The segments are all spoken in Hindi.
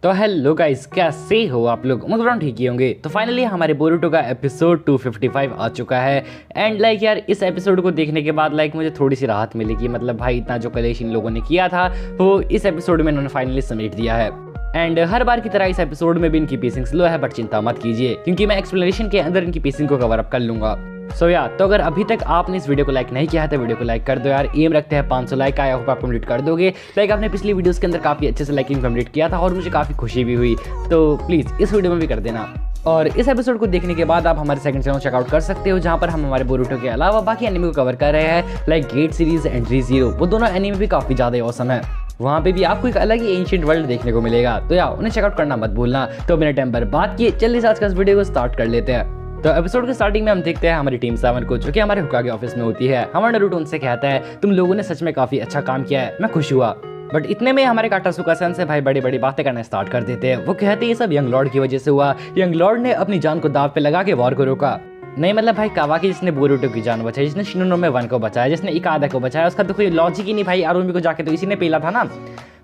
तो हेलो गाइस, कैसे हो आप लोग? मतलब ठीक ही होंगे। तो फाइनली हमारे बोरुटो का एपिसोड 255 आ चुका है। एंड यार इस एपिसोड को देखने के बाद मुझे थोड़ी सी राहत मिली कि मतलब भाई इतना जो कलेश इन लोगों ने किया था वो इस एपिसोड में इन्होंने फाइनली समेट दिया है। एंड हर बार की तरह इस एपिसोड में भी इनकी पेसिंग स्लो है, बट चिंता मत कीजिए क्योंकि मैं एक्सप्लेनेशन के अंदर इनकी पेसिंग को कवर अप कर लूंगा। तो अगर अभी तक आपने इस वीडियो को लाइक नहीं किया है तो वीडियो को लाइक कर दो यार। एम रखते हैं 500 लाइक। आई होप आप कंप्लीट कर दोगे। आपने पिछली वीडियोस के अंदर काफ़ी अच्छे से लाइकिंग कंप्लीट किया था और मुझे काफ़ी खुशी भी हुई, तो प्लीज़ इस वीडियो में भी कर देना। और इस एपिसोड को देखने के बाद आप हमारे सेकंड चैनल चेकआउट कर सकते हो, जहां पर हम हमारे बोरुटो के अलावा बाकी एनिमे को कवर कर रहे हैं, लाइक गेट सीरीज एंड रीज़ीरो। वो दोनों एनिमे भी काफ़ी ज़्यादा ऑसम है। वहाँ पे भी आपको एक अलग ही एंशिएंट वर्ल्ड देखने को मिलेगा, तो यार उन्हें चेकआउट करना मत भूलना। तो बिना टाइम बर्बाद किए चलिए आज का इस वीडियो को स्टार्ट कर लेते हैं। तो एपिसोड के स्टार्टिंग में हम देखते हैं हमारी टीम 7 को, जो कि हमारे होकागे ऑफिस में होती है। हमारा नारुतो उनसे कहता है तुम लोगों ने सच में काफी अच्छा काम किया है, मैं खुश हुआ। बट इतने में हमारे काटासुका-सन से भाई बड़ी बड़ी बातें करना स्टार्ट कर देते हैं। वो कहते हैं ये सब यंग लॉर्ड की वजह से हुआ। यंग लॉर्ड ने अपनी जान को दाव पे लगा के वॉर को रोका। नहीं मतलब भाई कावाकी जिसने बोरुटो की जान बचाई, जिसने शिनोनोमे 1 को बचाया, जिसने इकादा को बचाया, उसका तो कोई लॉजिक ही नहीं भाई। आरुमी को जाके तो इसी ने पेला था ना।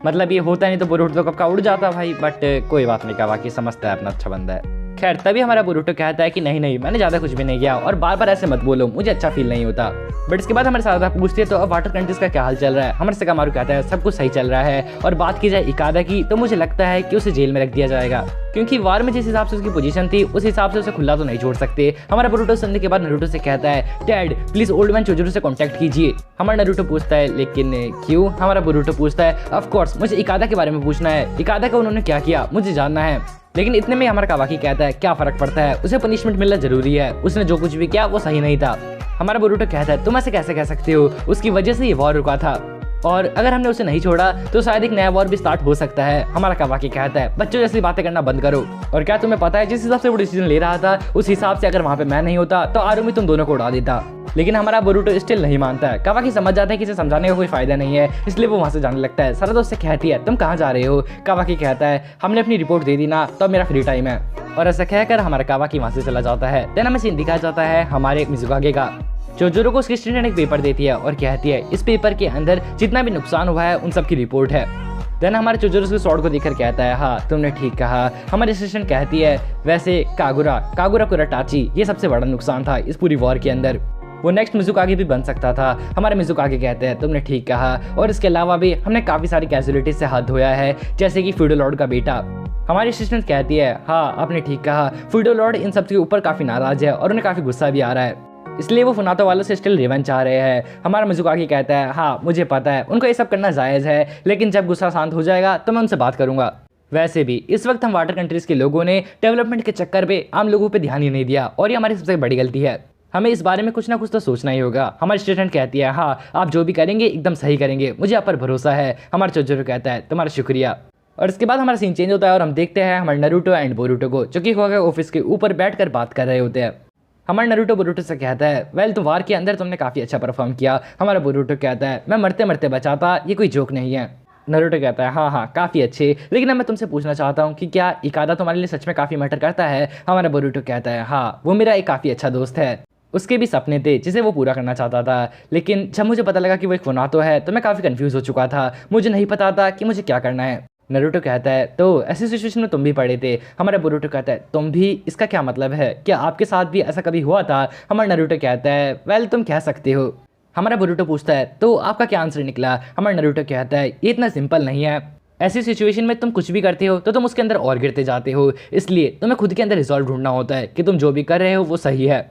मतलब ये होता नहीं तो बोरुटो तो कब का उड़ जाता भाई। बट कोई बात नहीं, कावाकी समझता है अपना अच्छा बंदा है। खैर तभी हमारा बोरुटो कहता है कि नहीं मैंने ज़्यादा कुछ भी नहीं किया और बार बार ऐसे मत बोलो, मुझे अच्छा फील नहीं होता। बट इसके बाद हमारे साथ पूछते हैं तो अब वाटर कंट्रीज का क्या हाल चल रहा है। हमारे सेकामारू कहता है सब कुछ सही चल रहा है। और बात की जाए इकादा की तो मुझे लगता है कि उसे जेल में रख दिया जाएगा, क्योंकि वार में जिस हिसाब से उसकी पोजीशन थी उस हिसाब से उसे खुला तो नहीं छोड़ सकते। हमारा बोरुटो सुनने के बाद नारुतो से कहता है डैड प्लीज ओल्ड मैन चोजोरो से कांटेक्ट कीजिए। हमारा नारुतो पूछता है लेकिन क्यों? हमारा बोरुटो पूछता है ऑफ कोर्स मुझे इकादा के बारे में पूछना है, इकादा का उन्होंने क्या किया मुझे जानना है। लेकिन इतने में हमारा कावाकी कहता है क्या फर्क पड़ता है, उसे पनिशमेंट मिलना जरूरी है, उसने जो कुछ भी किया वो सही नहीं था। हमारा बोरुटो कहता है तुम ऐसे कैसे कह सकते हो, उसकी वजह से ये वॉर रुका था और अगर हमने उसे नहीं छोड़ा तो शायद एक नया वॉर भी स्टार्ट हो सकता है। हमारा कावाकी कहता है बच्चों जैसी बातें करना बंद करो। और क्या तुम्हें पता है जिस हिसाब से वो डिसीजन ले रहा था उस हिसाब से अगर वहाँ पे मैं नहीं होता तो आरुमी तुम दोनों को उड़ा देता। लेकिन हमारा बोरुटो स्टिल नहीं मानता है। कावाकी समझ जाता है कि इसे समझाने का कोई फायदा नहीं है, इसलिए वो वहाँ से जाने लगता है। सारा उससे कहती है तुम कहाँ जा रहे हो? कावाकी कहता है हमने अपनी रिपोर्ट दे दी ना, तो अब मेरा फ्री टाइम है। और ऐसा कहकर हमारा कावाकी वहाँ से चला जाता है। देन हमें सीन दिखाया जाता है हमारे मिजुकागे का। चोजोरो को उसकी स्टूडेंट एक पेपर देती है और कहती है इस पेपर के अंदर जितना भी नुकसान हुआ है उन सब की रिपोर्ट है। देन हमारे चोजोरो उसके स्वॉर्ड को देखकर कहता है हाँ तुमने ठीक कहा। हमारी असिस्टेंट कहती है वैसे कागुरा कुराटाची ये सबसे बड़ा नुकसान था इस पूरी वॉर के अंदर, वो नेक्स्ट मिजुकागे भी बन सकता था। हमारे मिजुकागे कहते हैं तुमने ठीक कहा और इसके अलावा भी हमने काफ़ी सारी कैजुअलिटीज से हाथ धोया है, जैसे कि फ्यूडल लॉर्ड का बेटा। हमारी असिस्टेंट कहती है हाँ आपने ठीक कहा, फ्यूडल लॉर्ड इन सब के ऊपर काफ़ी नाराज है और उन्हें काफ़ी गुस्सा भी आ रहा है, इसलिए वो फुनातो वालों से स्टिल रिवेंज चाह रहे हैं। हमारा मिजुकागी कहता है हाँ मुझे पता है उनको ये सब करना जायज़ है, लेकिन जब गुस्सा शांत हो जाएगा तो मैं उनसे बात करूंगा। वैसे भी इस वक्त हम वाटर कंट्रीज़ के लोगों ने डेवलपमेंट के चक्कर पे आम लोगों पे ध्यान ही नहीं दिया और ये हमारी सबसे बड़ी गलती है। हमें इस बारे में कुछ ना कुछ तो सोचना ही होगा। हमारी स्टूडेंट कहती है हाँ आप जो भी करेंगे एकदम सही करेंगे, मुझे आप पर भरोसा है। हमारा चोजोरो कहता है तुम्हारा शुक्रिया। और इसके बाद हमारा सीन चेंज होता है और हम देखते हैं हमारे नारुतो एंड बोरुटो को, जो कि होकागे ऑफिस के ऊपर बैठकर बात कर रहे होते हैं। हमारा नारुतो बोरुटो से कहता है वेल तो वार के अंदर तुमने काफ़ी अच्छा परफॉर्म किया। हमारा बोरुटो कहता है मैं मरते मरते बचाता, ये कोई जोक नहीं है। नारुतो कहता है हाँ काफ़ी अच्छे, लेकिन अब मैं तुमसे पूछना चाहता हूँ कि क्या इकादा तुम्हारे लिए सच में काफ़ी मैटर करता है? हमारा बोरुटो कहता है हाँ वो मेरा एक काफ़ी अच्छा दोस्त है, उसके भी सपने थे जिसे वो पूरा करना चाहता था, लेकिन जब मुझे पता लगा कि वो एक फुनातो है तो मैं काफ़ी कंफ्यूज हो चुका था, मुझे नहीं पता था कि मुझे क्या करना है। नारुतो कहता है तो ऐसी सिचुएशन में तुम भी पड़े थे। हमारा बोरुटो कहता है तुम भी, इसका क्या मतलब है? क्या आपके साथ भी ऐसा कभी हुआ था? हमारा नारुतो कहता है वेल तुम कह सकते हो। हमारा बोरुटो पूछता है तो आपका क्या आंसर निकला? हमारा नारुतो कहता है ये इतना सिंपल नहीं है, ऐसी सिचुएशन में तुम कुछ भी करते हो तो तुम उसके अंदर और गिरते जाते हो, इसलिए तुम्हें खुद के अंदर रिजॉल्व ढूंढना होता है कि तुम जो भी कर रहे हो वो सही है।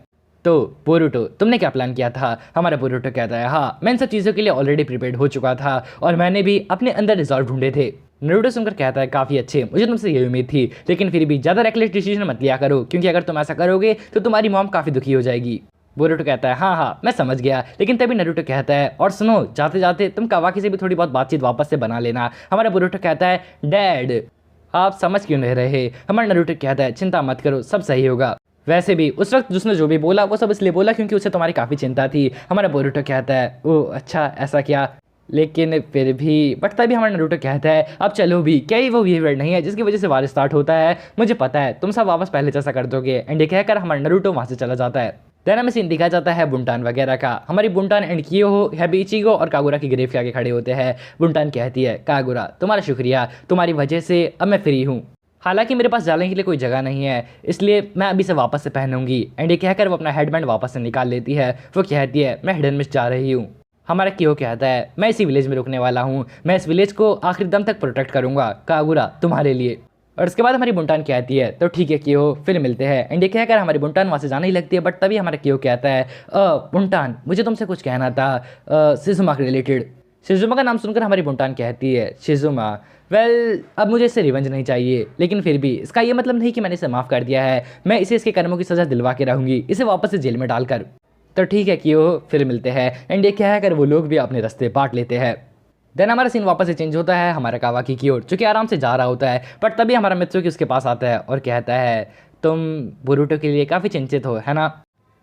तो बोरुटो तुमने क्या प्लान किया था? हमारा बोरुटो कहता है हाँ मैं इन सब चीज़ों के लिए ऑलरेडी प्रिपेयर्ड हो चुका था और मैंने भी अपने अंदर रिजॉल्व ढूंढे थे। नारुतो सुनकर कहता है काफ़ी अच्छे, मुझे तुमसे यही उम्मीद थी, लेकिन फिर भी ज़्यादा रेकलेस डिसीजन मत लिया करो, क्योंकि अगर तुम ऐसा करोगे तो तुम्हारी मॉम काफ़ी दुखी हो जाएगी। बोरुटो कहता है हाँ मैं समझ गया। लेकिन तभी नारुतो कहता है और सुनो जाते जाते तुम कावाकी से भी थोड़ी बहुत बातचीत वापस से बना लेना। हमारा बोरुटो कहता है डैड आप समझ क्यों नहीं रहे? हमारा नारुतो कहता है चिंता मत करो सब सही होगा। वैसे भी उस वक्त जिसने जो भी बोला वो सब इसलिए बोला क्योंकि उसे तुम्हारी काफ़ी चिंता थी। हमारा बोरुटो कहता है ओह अच्छा ऐसा क्या, लेकिन फिर भी बट तभी हमारा नारुतो कहता है अब चलो भी, क्या ही वो बिहेवियर नहीं है जिसकी वजह से वार स्टार्ट होता है? मुझे पता है तुम सब वापस पहले जैसा कर दोगे। एंड ये कहकर हमारा नारुतो वहाँ से चला जाता है। देन हमें सीन दिखाया जाता है बुंटान वगैरह का। हमारी बुंटान एंड कियो, हैबी इचिगो और कागुरा की ग्रेव के आगे खड़े होते हैं। बुंटान कहती है, कागुरा तुम्हारा शुक्रिया, तुम्हारी वजह से अब मैं फ्री हूँ। हालांकि मेरे पास जाने के लिए कोई जगह नहीं है, इसलिए मैं अभी से वापस से पहनूंगी। एंड ये कहकर वो अपना हेडबैंड वापस से निकाल लेती है। वो कहती है, मैं हिडन मिस्ट जा रही हूँ। हमारा कियो कहता है, मैं इसी विलेज में रुकने वाला हूँ, मैं इस विलेज को आखिरी दम तक प्रोटेक्ट करूंगा कागुरा तुम्हारे लिए। और उसके बाद हमारी बुंटान कहती है, तो ठीक है कियो, फिर मिलते हैं। एंड ये कहकर हमारी बुंटान वहाँ से जाने ही लगती है। बट तभी हमारा कियो कहता है, बुंटान मुझे तुमसे कुछ कहना था शिजुमा के रिलेटेड। शिजुमा का नाम सुनकर हमारी बुंटान कहती है, शिजुमा वेल अब मुझे इससे रिवेंज नहीं चाहिए, लेकिन फिर भी इसका ये मतलब नहीं कि मैंने इसे माफ़ कर दिया है। मैं इसे इसके कर्मों की सज़ा दिलवा के रहूँगी, इसे वापस से जेल में डालकर। तो ठीक है कियो, फिर मिलते हैं। एंड ये कहकर वो लोग भी अपने रास्ते बांट लेते हैं। देन हमारा सीन वापस से चेंज होता है हमारा कावाकी की ओर, जो कि आराम से जा रहा होता है। बट तभी हमारा मित्सुकी उसके पास आता है और कहता है, तुम बोरुटो के लिए काफ़ी चिंतित हो है ना।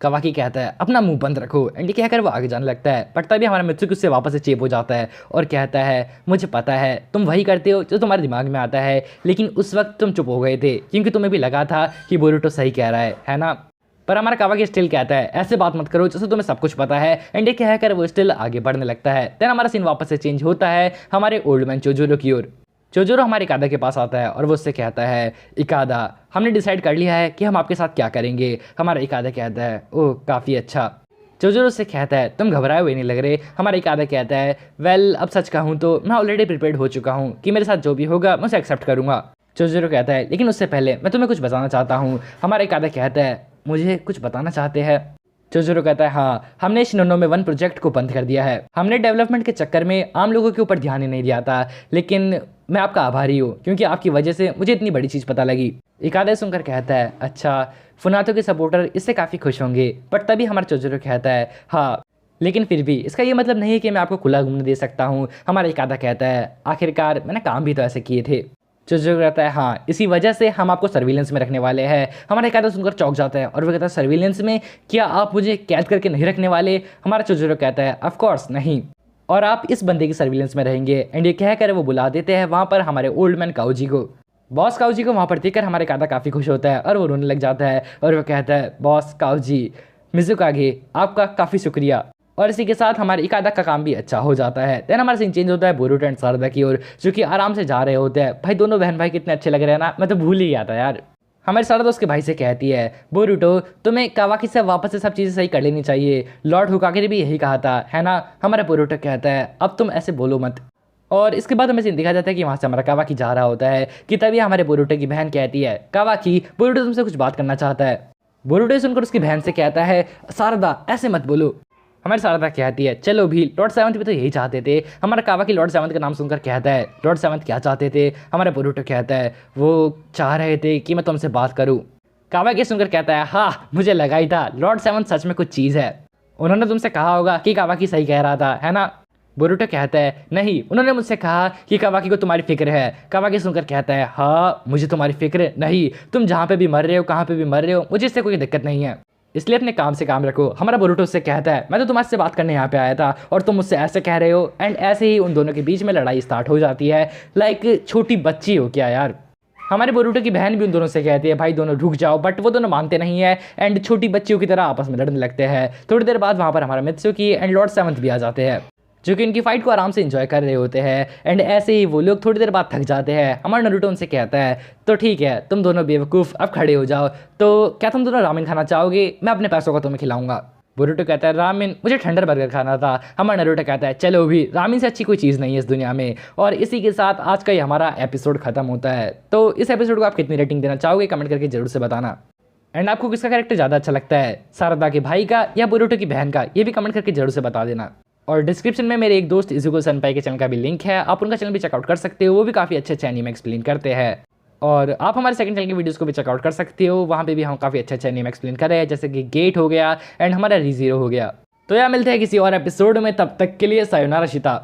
कावाकी कहता है, अपना मुंह बंद रखो। एंड ये कहकर वो आगे जाने लगता है। बट तभी हमारा मित्सुकी उससे वापस से चेप हो जाता है और कहता है, मुझे पता है तुम वही करते हो जो तुम्हारे दिमाग में आता है, लेकिन उस वक्त तुम चुप हो गए थे क्योंकि तुम्हें भी लगा था कि बोरुटो सही कह रहा है ना। पर हमारा कावाकी स्टिल कहता है, ऐसे बात मत करो जैसे तुम्हें सब कुछ पता है। एंड ये कहकर वो स्टिल आगे बढ़ने लगता है। देन हमारा सीन वापस से चेंज होता है हमारे ओल्ड मैन चोजोरो की ओर। चोजोरो हमारे इकादा के पास आता है और वो उससे कहता है, इकादा हमने डिसाइड कर लिया है कि हम आपके साथ क्या करेंगे। हमारा इकादा कहता है, ओह काफ़ी अच्छा। चोजोरो उससे कहता है, तुम घबराए हुए नहीं लग रहे। हमारा इकादा कहता है, वेल अब सच कहूँ तो मैं ऑलरेडी प्रिपेयर्ड हो चुका हूँ कि मेरे साथ जो भी होगा मैं उसे एक्सेप्ट करूँगा। चोजोरो कहता है, लेकिन उससे पहले मैं तुम्हें कुछ बताना चाहता हूँ। हमारा इकादा कहता है, मुझे कुछ बताना चाहते हैं। चोजोरो कहता है, हाँ हमने शिनोनोमे 1 प्रोजेक्ट को बंद कर दिया है। हमने डेवलपमेंट के चक्कर में आम लोगों के ऊपर ध्यान ही नहीं दिया था, लेकिन मैं आपका आभारी हूँ क्योंकि आपकी वजह से मुझे इतनी बड़ी चीज़ पता लगी। इकादा सुनकर कहता है, अच्छा फुनातो के सपोर्टर इससे काफ़ी खुश होंगे। बट तभी हमारा चोजोरो कहता है, हाँ लेकिन फिर भी इसका ये मतलब नहीं है कि मैं आपको खुला घूमने दे सकता हूँ। हमारा इकादा कहता है, आखिरकार मैंने काम भी तो ऐसे किए थे। चोजोरो कहता है, हाँ इसी वजह से हम आपको सर्विलेंस में रखने वाले हैं। हमारा इकादा सुनकर चौंक जाता है और वो कहता है, सर्विलेंस में? क्या आप मुझे कैद करके नहीं रखने वाले? हमारा चोजोरो कहता है, ऑफ कोर्स नहीं, और आप इस बंदे की सर्विलेंस में रहेंगे। एंड ये कहकर वो बुला देते हैं वहाँ पर हमारे ओल्ड मैन काउजी को। बॉस काउजी को वहाँ पर देखकर हमारे इकादा काफ़ी खुश होता है और वो रोने लग जाता है और वो कहता है, बॉस काउजी मिजुकागे आपका काफ़ी शुक्रिया। और इसी के साथ हमारे इकादा का काम भी अच्छा हो जाता है। देन हमारा सीन चेंज होता है बोरुटो एंड सारदा की ओर, जो कि आराम से जा रहे होते हैं। भाई दोनों बहन भाई कितने अच्छे लग रहे हैं ना, मैं तो भूल ही गया था यार। हमारे सारदा उसके भाई से कहती है, बोरुटो तुम्हें कावाकी से वापस से सब चीज़ें सही कर लेनी चाहिए। लॉर्ड हुकागे ने भी यही कहा था है ना। हमारा बोरुटो कहता है, अब तुम ऐसे बोलो मत। और इसके बाद हमें सीन दिखा जाता है कि वहाँ से हमारा कावाकी जा रहा होता है कि तभी हमारे बोरुटो की बहन कहती है, कावाकी बोरुटो तुमसे कुछ बात करना चाहता है। बोरुटो सुनकर उसकी बहन से कहता है, सारदा ऐसे मत बोलो। हमारी सारदा कहती है, चलो भी लॉर्ड सेवंथ भी तो यही चाहते थे। हमारा कावाकी लॉर्ड सेवंथ का नाम सुनकर कहता है, लॉर्ड सेवंथ क्या चाहते थे? हमारा बोरुटो कहता है, वो चाह रहे थे कि मैं तुमसे बात करूं। कावाकी सुनकर कहता है, हाँ मुझे लगा ही था लॉर्ड सेवंथ सच में कुछ चीज़ है। उन्होंने तुमसे कहा होगा कि कावाकी सही कह रहा था है ना। बोरुटो कहता है, नहीं उन्होंने मुझसे कहा कि कावाकी को तुम्हारी फिक्र है। कावाकी सुनकर कहता है, हाँ मुझे तुम्हारी फिक्र नहीं, तुम जहाँ पे भी मर रहे हो, कहाँ पे भी मर रहे हो, मुझे इससे कोई दिक्कत नहीं है, इसलिए अपने काम से काम रखो। हमारा बोरुटो उससे कहता है, मैं तो तुम्हारे से बात करने यहाँ पे आया था और तुम मुझसे ऐसे कह रहे हो। एंड ऐसे ही उन दोनों के बीच में लड़ाई स्टार्ट हो जाती है। लाइक छोटी बच्ची हो क्या यार। हमारे बोरुटो की बहन भी उन दोनों से कहती है, भाई दोनों रुक जाओ, बट वो दोनों मानते नहीं है एंड छोटी बच्चियों की तरह आपस में लड़ने लगते हैं। थोड़ी देर बाद वहाँ पर हमारा मित्सुकी एंड लॉर्ड सेवंथ भी आ जाते हैं, जो कि इनकी फाइट को आराम से एंजॉय कर रहे होते हैं। एंड ऐसे ही वो लोग थोड़ी देर बाद थक जाते हैं। हमारा नारुतो उनसे कहता है, तो ठीक है तुम दोनों बेवकूफ़ अब खड़े हो जाओ, तो क्या तुम दोनों रामेन खाना चाहोगे? मैं अपने पैसों का तुम्हें खिलाऊंगा। बोरुटो कहता है, रामेन? मुझे ठंडर बर्गर खाना था। हमारा नारुतो कहता है, चलो भी रामेन से अच्छी कोई चीज़ नहीं है इस दुनिया में। और इसी के साथ आज का ये हमारा एपिसोड खत्म होता है। तो इस एपिसोड को आप कितनी रेटिंग देना चाहोगे कमेंट करके जरूर से बताना। एंड आपको किसका कैरेक्टर ज़्यादा अच्छा लगता है, सारदा के भाई का या बोरुटो की बहन का, ये भी कमेंट करके जरूर से बता देना। और डिस्क्रिप्शन में मेरे एक दोस्त इजुको सनपाई के चैनल का भी लिंक है, आप उनका चैनल भी चेकआउट कर सकते हो। वो भी काफ़ी अच्छे एनीमे एक्सप्लेन करते हैं। और आप हमारे सेकंड चैनल की वीडियोस को भी चेकआउट कर सकते हो, वहाँ पे भी हम काफ़ी अच्छे एनीमे एक्सप्लेन कर रहे हैं, जैसे कि गेट हो गया एंड हमारा रीज़ीरो हो गया। तो यार मिलते हैं किसी और एपिसोड में, तब तक के लिए सायोनारा शिता।